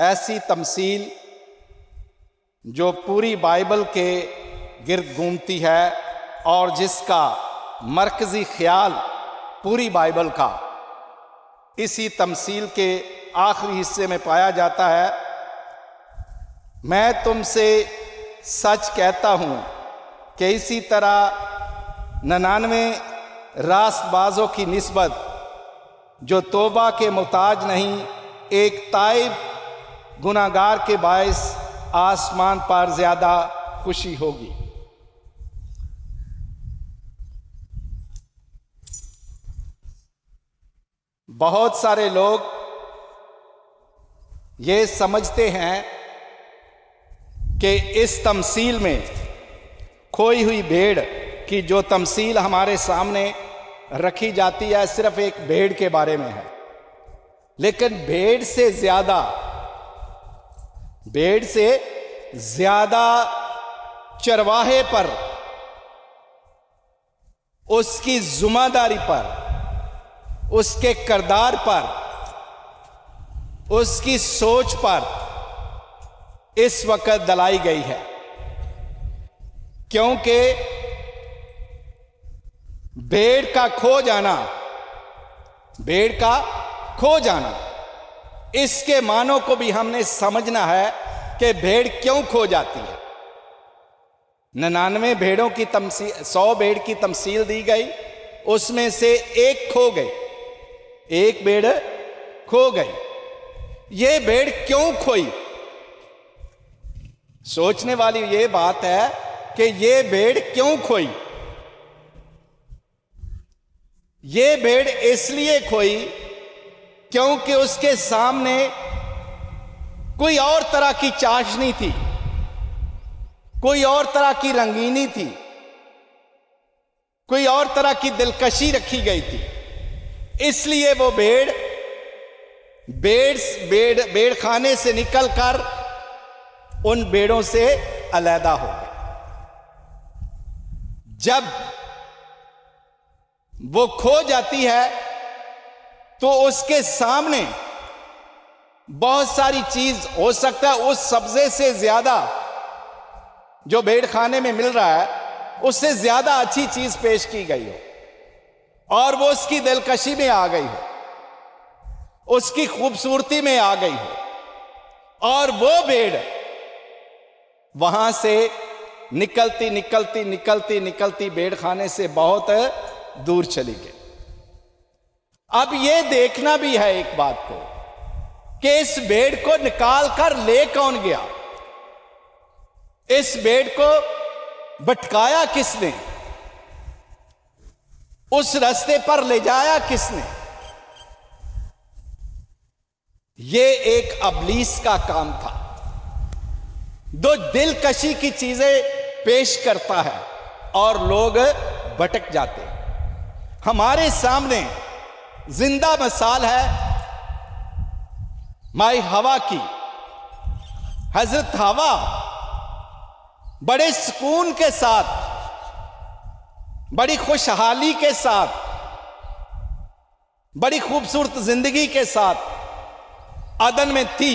ایسی تمثیل جو پوری بائبل کے گرد گھومتی ہے اور جس کا مرکزی خیال پوری بائبل کا اسی تمثیل کے آخری حصے میں پایا جاتا ہے۔ میں تم سے سچ کہتا ہوں کہ اسی طرح 99 راست بازوں کی نسبت جو توبہ کے محتاج نہیں، ایک تائب گناہگار کے باعث آسمان پر زیادہ خوشی ہوگی۔ بہت سارے لوگ یہ سمجھتے ہیں کہ اس تمثیل میں کھوئی ہوئی بھیڑ کی جو تمثیل ہمارے سامنے رکھی جاتی ہے صرف ایک بھیڑ کے بارے میں ہے، لیکن بھیڑ سے زیادہ چرواہے پر، اس کی ذمہ داری پر، اس کے کردار پر، اس کی سوچ پر اس وقت دلائی گئی ہے، کیونکہ بھیڑ کا کھو جانا اس کے معنوں کو بھی ہم نے سمجھنا ہے کہ بھیڑ کیوں کھو جاتی ہے۔ 99 بھیڑوں کی تمثیل، 100 بھیڑ کی تمثیل دی گئی، اس میں سے ایک کھو گئی، ایک بھیڑ کھو گئی۔ یہ بھیڑ کیوں کھوئی؟ سوچنے والی یہ بات ہے کہ یہ بھیڑ کیوں کھوئی؟ یہ بھیڑ اس لیے کھوئی کیونکہ اس کے سامنے کوئی اور طرح کی چاشنی تھی، کوئی اور طرح کی رنگینی تھی، کوئی اور طرح کی دلکشی رکھی گئی تھی، اس لیے وہ بھیڑ خانے سے نکل کر ان بھیڑوں سے علیحدہ ہو گئی۔ جب وہ کھو جاتی ہے تو اس کے سامنے بہت ساری چیز، ہو سکتا ہے اس سبزے سے زیادہ جو بھیڑ خانے میں مل رہا ہے اس سے زیادہ اچھی چیز پیش کی گئی ہو اور وہ اس کی دلکشی میں آ گئی ہو، اس کی خوبصورتی میں آ گئی ہو، اور وہ بھیڑ وہاں سے نکلتی بھیڑ خانے سے بہت دور چلی گئی۔ اب یہ دیکھنا بھی ہے ایک بات کو کہ اس بھیڑ کو نکال کر لے کون گیا؟ اس بھیڑ کو بھٹکایا کس نے؟ اس راستے پر لے جایا کس نے؟ یہ ایک ابلیس کا کام تھا، جو دلکشی کی چیزیں پیش کرتا ہے اور لوگ بھٹک جاتے ہیں۔ ہمارے سامنے زندہ مثال ہے مائی ہوا کی۔ حضرت ہوا بڑے سکون کے ساتھ، بڑی خوشحالی کے ساتھ، بڑی خوبصورت زندگی کے ساتھ عدن میں تھی۔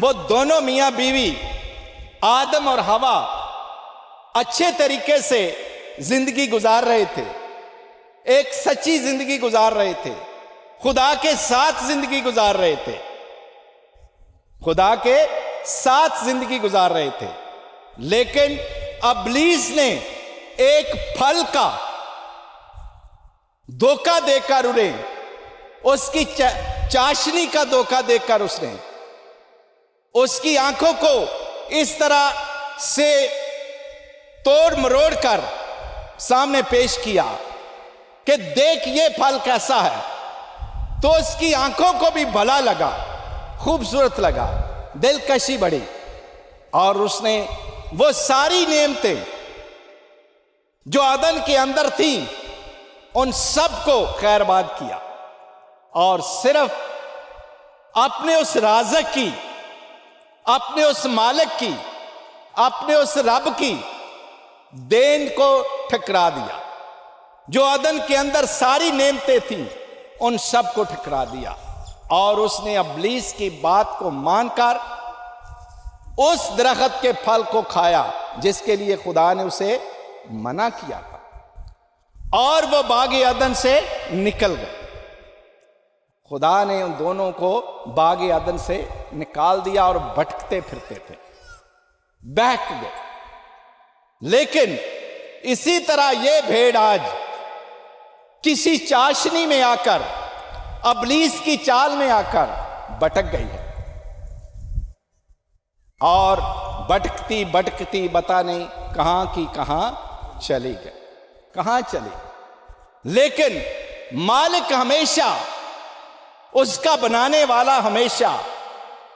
وہ دونوں میاں بیوی آدم اور ہوا اچھے طریقے سے زندگی گزار رہے تھے، ایک سچی زندگی گزار رہے تھے، خدا کے ساتھ زندگی گزار رہے تھے، خدا کے ساتھ زندگی گزار رہے تھے، لیکن ابلیس نے ایک پھل کا دھوکہ دے کر انہیں، اس کی چاشنی کا دھوکہ دے کر اس نے اس کی آنکھوں کو اس طرح سے توڑ مروڑ کر سامنے پیش کیا کہ دیکھ یہ پھل کیسا ہے، تو اس کی آنکھوں کو بھی بھلا لگا، خوبصورت لگا، دلکشی بڑھی، اور اس نے وہ ساری نعمتیں جو عدن کے اندر تھیں ان سب کو خیر باد کیا، اور صرف اپنے اس رازق کی، اپنے اس مالک کی، اپنے اس رب کی دین کو ٹھکرا دیا۔ جو عدن کے اندر ساری نعمتیں تھیں ان سب کو ٹھکرا دیا۔ اور اس نے ابلیس کی بات کو مان کر اس درخت کے پھل کو کھایا جس کے لیے خدا نے اسے منع کیا تھا، اور وہ باغ عدن سے نکل گئے۔ خدا نے ان دونوں کو باغ عدن سے نکال دیا اور بھٹکتے پھرتے تھے، بہک گئے۔ لیکن اسی طرح یہ بھیڑ آج کسی چاشنی میں آ کر، ابلیس کی چال میں آ کر بھٹک گئی ہے، اور بھٹکتی بھٹکتی پتہ نہیں کہاں کی کہاں چلی گئی، کہاں چلی گئی۔ لیکن مالک ہمیشہ، اس کا بنانے والا ہمیشہ،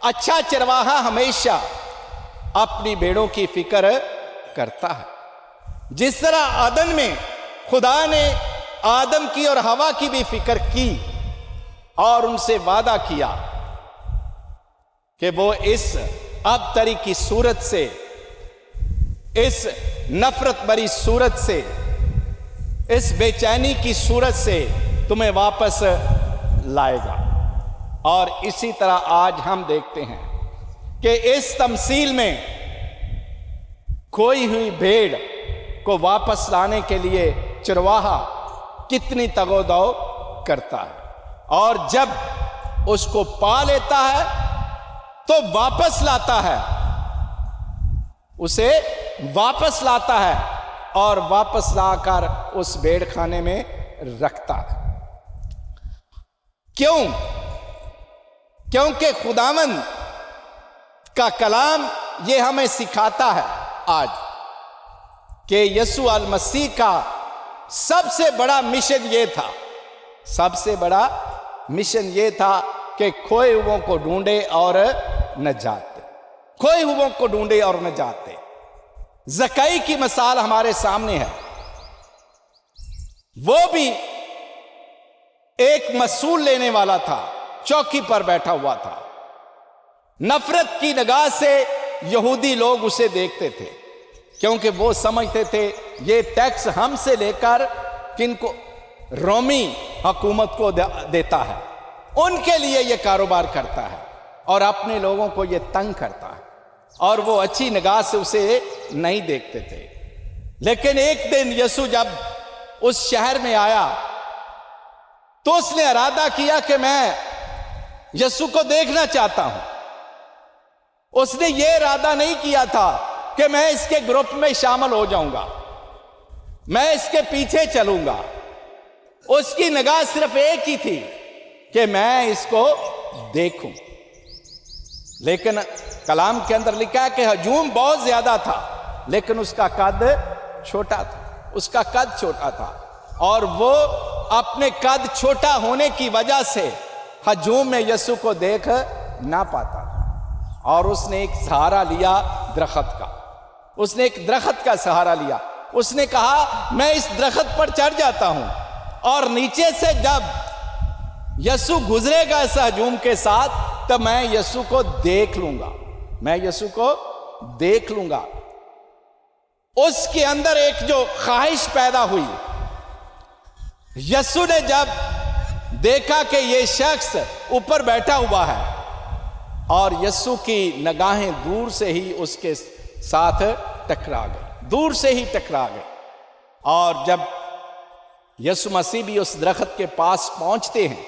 اچھا چرواہا ہمیشہ اپنی بھیڑوں کی فکر کرتا ہے۔ جس طرح عدن میں خدا نے آدم کی اور حوا کی بھی فکر کی اور ان سے وعدہ کیا کہ وہ اس ابتری کی صورت سے، اس نفرت بری صورت سے، اس بے چینی کی صورت سے تمہیں واپس لائے گا۔ اور اسی طرح آج ہم دیکھتے ہیں کہ اس تمثیل میں کھوئی ہوئی بھیڑ کو واپس لانے کے لیے چرواہا کتنی تگ و دو کرتا ہے، اور جب اس کو پا لیتا ہے تو واپس لاتا ہے، اسے واپس لاتا ہے اور واپس لا کر اس بھیڑ خانے میں رکھتا ہے۔ کیوں؟ کیونکہ خداوند کا کلام یہ ہمیں سکھاتا ہے آج کہ یسوع المسیح کا سب سے بڑا مشن یہ تھا، سب سے بڑا مشن یہ تھا کہ کھوئے ہوئوں کو ڈھونڈے اور نجات دے، کھوئے ہوئوں کو ڈھونڈے اور نجات دے۔ زکئی کی مثال ہمارے سامنے ہے، وہ بھی ایک مسئول لینے والا تھا، چوکی پر بیٹھا ہوا تھا۔ نفرت کی نگاہ سے یہودی لوگ اسے دیکھتے تھے، کیونکہ وہ سمجھتے تھے یہ ٹیکس ہم سے لے کر کن کو؟ رومی حکومت کو دیتا ہے، ان کے لیے یہ کاروبار کرتا ہے اور اپنے لوگوں کو یہ تنگ کرتا ہے، اور وہ اچھی نگاہ سے اسے نہیں دیکھتے تھے۔ لیکن ایک دن یسوع جب اس شہر میں آیا تو اس نے ارادہ کیا کہ میں یسوع کو دیکھنا چاہتا ہوں۔ اس نے یہ ارادہ نہیں کیا تھا کہ میں اس کے گروپ میں شامل ہو جاؤں گا، میں اس کے پیچھے چلوں گا۔ اس کی نگاہ صرف ایک ہی تھی کہ میں اس کو دیکھوں۔ لیکن کلام کے اندر لکھا ہے کہ ہجوم بہت زیادہ تھا، لیکن اس کا قد چھوٹا تھا، اس کا قد چھوٹا تھا، اور وہ اپنے قد چھوٹا ہونے کی وجہ سے ہجوم میں یسوع کو دیکھ نہ پاتا، اور اس نے ایک سہارا لیا درخت کا، اس نے ایک درخت کا سہارا لیا۔ اس نے کہا میں اس درخت پر چڑھ جاتا ہوں، اور نیچے سے جب یسوع گزرے گا اس ہجوم کے ساتھ تو میں یسوع کو دیکھ لوں گا، میں یسوع کو دیکھ لوں گا۔ اس کے اندر ایک جو خواہش پیدا ہوئی، یسوع نے جب دیکھا کہ یہ شخص اوپر بیٹھا ہوا ہے، اور یسوع کی نگاہیں دور سے ہی اس کے ساتھ ٹکرا گئی، دور سے ہی ٹکرا گئی۔ اور جب یسوع مسیح بھی اس درخت کے پاس پہنچتے ہیں،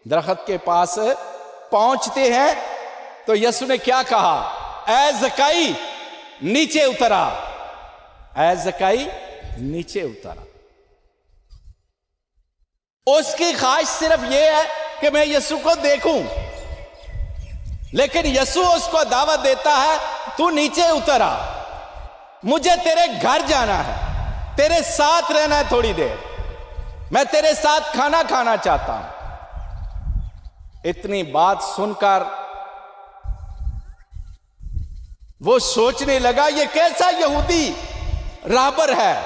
درخت کے پاس پہنچتے ہیں تو یسوع نے کیا کہا؟ اے زکئی نیچے اترا، اے زکئی نیچے اترا۔ اس کی خواہش صرف یہ ہے کہ میں یسوع کو دیکھوں، لیکن یسوع اس کو دعوت دیتا ہے تو نیچے اترا، مجھے تیرے گھر جانا ہے، تیرے ساتھ رہنا ہے تھوڑی دیر، میں تیرے ساتھ کھانا کھانا چاہتا ہوں۔ اتنی بات سن کر وہ سوچنے لگا یہ کیسا یہودی راہبر ہے،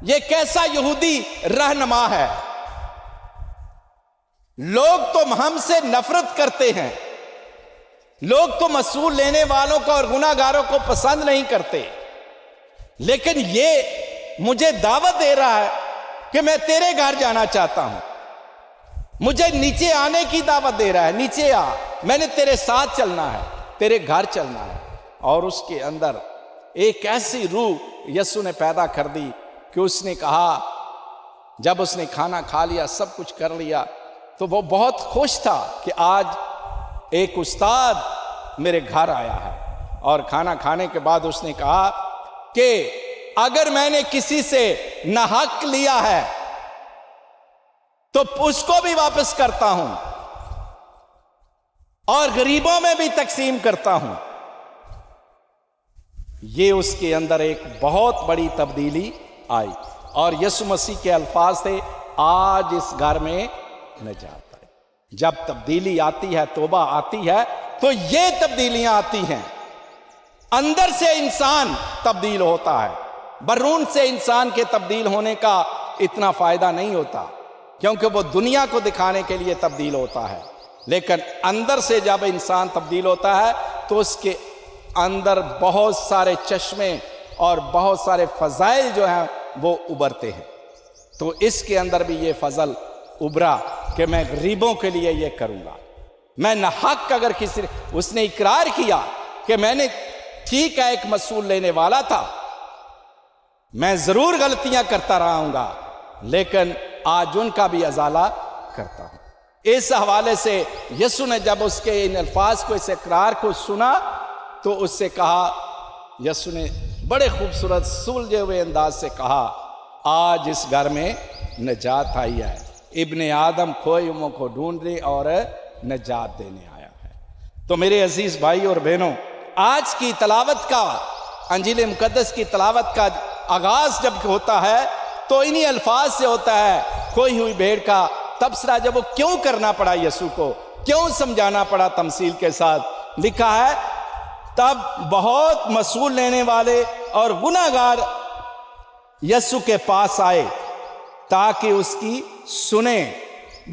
یہ کیسا یہودی رہنما ہے، لوگ تو ہم سے نفرت کرتے ہیں، لوگ تو مسئول لینے والوں کو اور گناہ گاروں کو پسند نہیں کرتے، لیکن یہ مجھے دعوت دے رہا ہے کہ میں تیرے گھر جانا چاہتا ہوں۔ مجھے نیچے آنے کی دعوت دے رہا ہے، نیچے آ، میں نے تیرے ساتھ چلنا ہے، تیرے گھر چلنا ہے۔ اور اس کے اندر ایک ایسی روح یسوع نے پیدا کر دی کہ اس نے کہا، جب اس نے کھانا کھا لیا، سب کچھ کر لیا، تو وہ بہت خوش تھا کہ آج ایک استاد میرے گھر آیا ہے۔ اور کھانا کھانے کے بعد اس نے کہا کہ اگر میں نے کسی سے ناحق لیا ہے تو اس کو بھی واپس کرتا ہوں اور غریبوں میں بھی تقسیم کرتا ہوں۔ یہ اس کے اندر ایک بہت بڑی تبدیلی آئی، اور یسوع مسیح کے الفاظ تھے، آج اس گھر میں نجات آئی۔ جب تبدیلی آتی ہے، توبہ آتی ہے، تو یہ تبدیلیاں آتی ہیں۔ اندر سے انسان تبدیل ہوتا ہے، برون سے انسان کے تبدیل ہونے کا اتنا فائدہ نہیں ہوتا، کیونکہ وہ دنیا کو دکھانے کے لیے تبدیل ہوتا ہے۔ لیکن اندر سے جب انسان تبدیل ہوتا ہے تو اس کے اندر بہت سارے چشمے اور بہت سارے فضائل جو ہیں وہ ابھرتے ہیں۔ تو اس کے اندر بھی یہ فضل ابھرا کہ میں غریبوں کے لیے یہ کروں گا۔ میں ناحق اگر کسی، اس نے اقرار کیا کہ میں نے، ٹھیک ہے، ایک مسئول لینے والا تھا، میں ضرور غلطیاں کرتا رہا ہوں گا، لیکن آج ان کا بھی ازالہ کرتا ہوں۔ اس حوالے سے یسوع نے جب اس کے ان الفاظ کو، اس اقرار کو سنا، تو اس سے کہا، یسوع نے بڑے خوبصورت سلجھے ہوئے انداز سے کہا، آج اس گھر میں نجات آئی ہے، ابن آدم کھوئے ہوئوں کو ڈھونڈنے اور نجات دینے آیا ہے۔ تو میرے عزیز بھائی اور بہنوں، آج کی تلاوت کا، انجیل مقدس کی تلاوت کا آغاز جب ہوتا ہے تو انہی الفاظ سے ہوتا ہے، کھوئی ہوئی بھیڑ کا تبصرہ جب وہ کیوں کرنا پڑا، یسوع کو کیوں سمجھانا پڑا تمثیل کے ساتھ، لکھا ہے، تب بہت مسئول لینے والے اور گناہگار یسوع کے پاس آئے تاکہ اس کی سنیں۔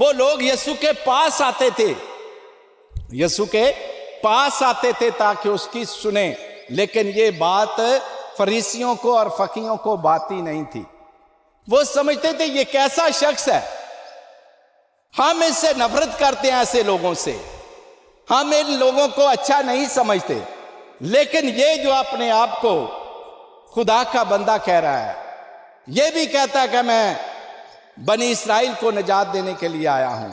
وہ لوگ یسوع کے پاس آتے تھے، یسوع کے پاس آتے تھے تاکہ اس کی سنیں، لیکن یہ بات فریسیوں کو اور فقیہوں کو باتی نہیں تھی۔ وہ سمجھتے تھے یہ کیسا شخص ہے، ہم اس سے نفرت کرتے ہیں، ایسے لوگوں سے ہم ان لوگوں کو اچھا نہیں سمجھتے، لیکن یہ جو اپنے آپ کو خدا کا بندہ کہہ رہا ہے، یہ بھی کہتا ہے کہ میں بنی اسرائیل کو نجات دینے کے لیے آیا ہوں،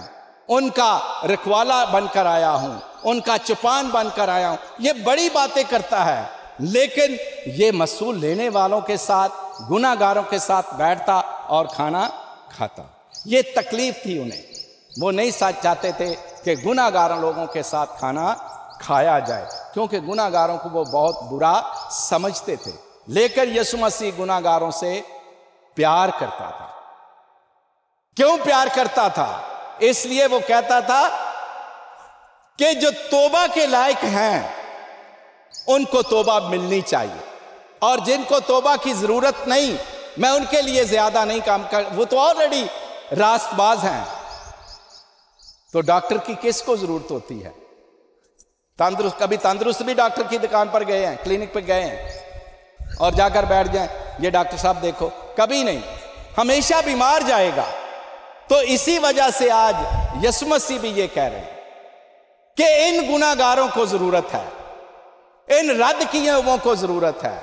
ان کا رکھوالا بن کر آیا ہوں، ان کا چپان بن کر آیا ہوں، یہ بڑی باتیں کرتا ہے، لیکن یہ مسئول لینے والوں کے ساتھ، گناہگاروں کے ساتھ بیٹھتا اور کھانا کھاتا۔ یہ تکلیف تھی انہیں، وہ نہیں چاہتے تھے کہ گناہگاروں لوگوں کے ساتھ کھانا کھایا جائے، کیونکہ گناہگاروں کو وہ بہت برا سمجھتے تھے۔ لیکن یسوع مسیح گناہگاروں سے پیار کرتا تھا۔ کیوں پیار کرتا تھا؟ اس لیے وہ کہتا تھا کہ جو توبہ کے لائق ہیں ان کو توبہ ملنی چاہیے، اور جن کو توبہ کی ضرورت نہیں، میں ان کے لیے زیادہ نہیں کام کر، وہ تو آلریڈی راست باز ہیں۔ تو ڈاکٹر کی کس کو ضرورت ہوتی ہے؟ تندرست، کبھی تندرست بھی ڈاکٹر کی دکان پر گئے ہیں، کلینک پہ گئے ہیں اور جا کر بیٹھ جائیں، یہ ڈاکٹر صاحب دیکھو، کبھی نہیں، ہمیشہ بیمار جائے گا۔ تو اسی وجہ سے آج یسوع مسیح بھی یہ کہہ رہے ہیں کہ ان گناہگاروں کو ضرورت ہے، ان رد کیے ہوئے کو ضرورت ہے،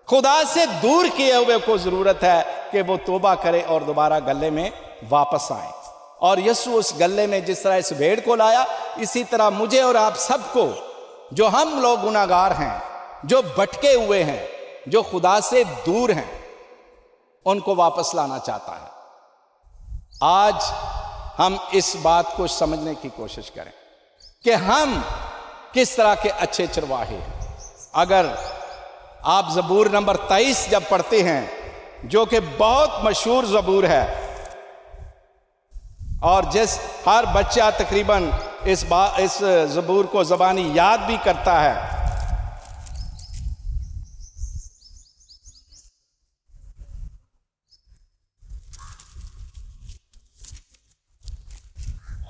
خدا سے دور کیے ہوئے کو ضرورت ہے کہ وہ توبہ کرے اور دوبارہ گلے میں واپس آئیں۔ اور یسوع اس گلے میں جس طرح اس بھیڑ کو لایا، اسی طرح مجھے اور آپ سب کو، جو ہم لوگ گناہگار ہیں، جو بھٹکے ہوئے ہیں، جو خدا سے دور ہیں، ان کو واپس لانا چاہتا ہے۔ آج ہم اس بات کو سمجھنے کی کوشش کریں کہ ہم کس طرح کے اچھے چرواہے ہیں۔ اگر آپ زبور نمبر 23 جب پڑھتے ہیں، جو کہ بہت مشہور زبور ہے، اور ہر بچہ تقریباً اس زبور کو زبانی یاد بھی کرتا ہے۔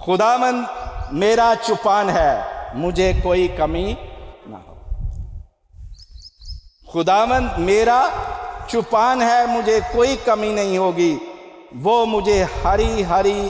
خداوند میرا چپان ہے، مجھے کوئی کمی نہ ہو۔ خداوند میرا چپان ہے، مجھے کوئی کمی نہیں ہوگی، وہ مجھے ہری ہری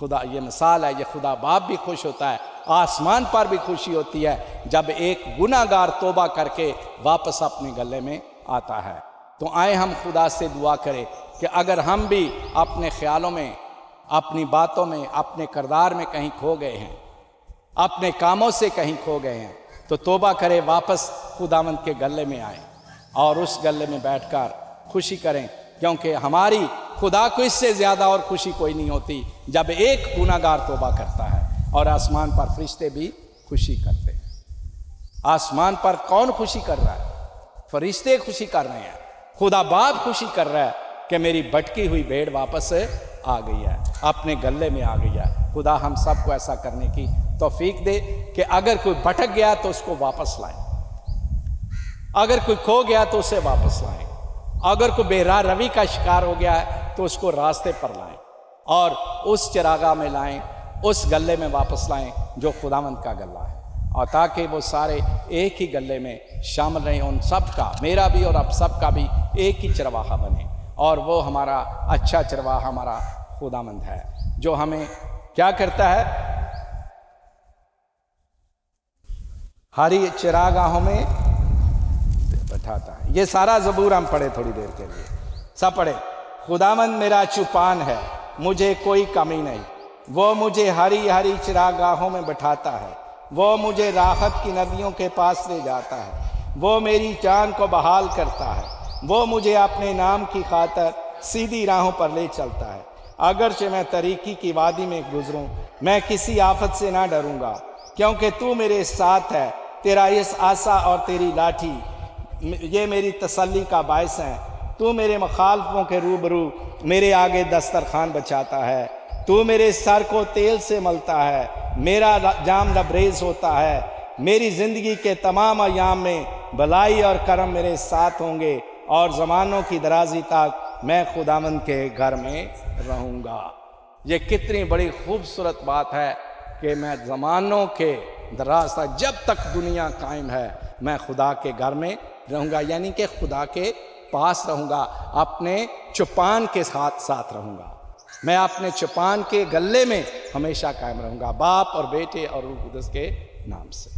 خدا یہ مثال ہے، یہ خدا باپ بھی خوش ہوتا ہے، آسمان پر بھی خوشی ہوتی ہے جب ایک گناہ گار توبہ کر کے واپس اپنے گلے میں آتا ہے۔ تو آئے ہم خدا سے دعا کریں کہ اگر ہم بھی اپنے خیالوں میں، اپنی باتوں میں، اپنے کردار میں کہیں کھو گئے ہیں، اپنے کاموں سے کہیں کھو گئے ہیں، تو توبہ کریں، واپس خداوند کے گلے میں آئیں اور اس گلے میں بیٹھ کر خوشی کریں، کیونکہ ہماری خدا کو اس سے زیادہ اور خوشی کوئی نہیں ہوتی جب ایک گناہ گار توبہ کرتا ہے۔ اور آسمان پر فرشتے بھی خوشی کرتے ہیں۔ آسمان پر کون خوشی کر رہا ہے؟ فرشتے خوشی کر رہے ہیں، خدا باپ خوشی کر رہا ہے کہ میری بھٹکی ہوئی بھیڑ واپس آ گئی ہے، اپنے گلے میں آ گئی ہے۔ خدا ہم سب کو ایسا کرنے کی توفیق دے کہ اگر کوئی بھٹک گیا تو اس کو واپس لائیں، اگر کوئی کھو گیا تو اسے واپس لائیں، اگر کوئی بے راہ روی کا شکار ہو گیا ہے تو اس کو راستے پر لائیں اور اس چراغاہ میں لائیں، اس گلے میں واپس لائیں جو خداوند کا گلہ ہے، اور تاکہ وہ سارے ایک ہی گلے میں شامل رہیں، ان سب کا، میرا بھی اور اب سب کا بھی ایک ہی چرواہا بنے، اور وہ ہمارا اچھا چرواہا ہمارا خداوند ہے جو ہمیں کیا کرتا ہے؟ ہری چراگاہوں میں بٹھاتا ہے۔ یہ سارا زبور ہم پڑھے تھوڑی دیر کے لیے، سب پڑھے۔ خداوند میرا چوپان ہے، مجھے کوئی کمی نہیں، وہ مجھے ہری ہری چراگاہوں میں بٹھاتا ہے، وہ مجھے راحت کی ندیوں کے پاس لے جاتا ہے، وہ میری جان کو بحال کرتا ہے، وہ مجھے اپنے نام کی خاطر سیدھی راہوں پر لے چلتا ہے۔ اگرچہ میں تاریکی کی وادی میں گزروں، میں کسی آفت سے نہ ڈروں گا، کیونکہ تو میرے ساتھ ہے، تیرا اس عصا اور تیری لاٹھی یہ میری تسلی کا باعث ہیں۔ تو میرے مخالفوں کے روبرو میرے آگے دسترخوان بچھاتا ہے، تو میرے سر کو تیل سے ملتا ہے، میرا جام لبریز ہوتا ہے۔ میری زندگی کے تمام ایام میں بھلائی اور کرم میرے ساتھ ہوں گے، اور زمانوں کی درازی تک میں خداوند کے گھر میں رہوں گا۔ یہ کتنی بڑی خوبصورت بات ہے کہ میں زمانوں کے دراز تک، جب تک دنیا قائم ہے، میں خدا کے گھر میں رہوں گا، یعنی کہ خدا کے پاس رہوں گا، اپنے چوپان کے ساتھ رہوں گا، میں اپنے چوپان کے گلے میں ہمیشہ قائم رہوں گا، باپ اور بیٹے اور روح القدس کے نام سے۔